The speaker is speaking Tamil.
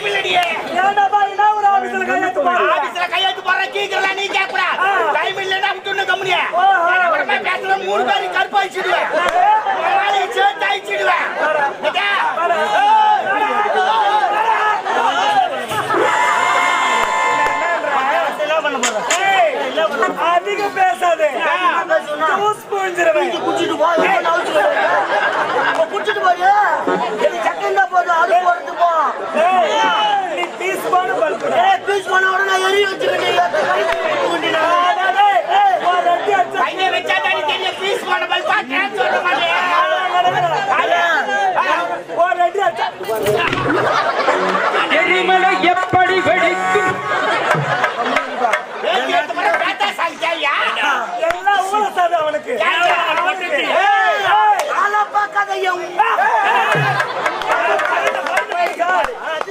டைம் இல்லடி. ஏன்டா என்ன ஒரு ஆபீஸ்ல கையெழுத்து போற? ஆபீஸ்ல கையெழுத்து போற கீக்கறல நீ கேக்குற. டைம் இல்லனா விட்டுன்னு கம்முனியா. அப்புறமா பேசுற மூணு பேர் கர்ப்பாயிச்சிடுவே. நாளை சேட் ஆயிச்சிடுவே. கேட்டா? அதிக பேசாதே. ஜூஸ் புஞ்சிரவே. குடிச்சிட்டு போ. குடிச்சிட்டு போய் எனக்கு செகண்டா போது அது போறது போ. நீ பீஸ் போன பல்பு. பீஸ் போன உடனே எரி வச்சுக்கிட்டு கையை வச்சா தானே தெரியும் பீஸ் போன பல்பா கேன் சொல்ல மாட்டேன். ஒரு அடி அச்சா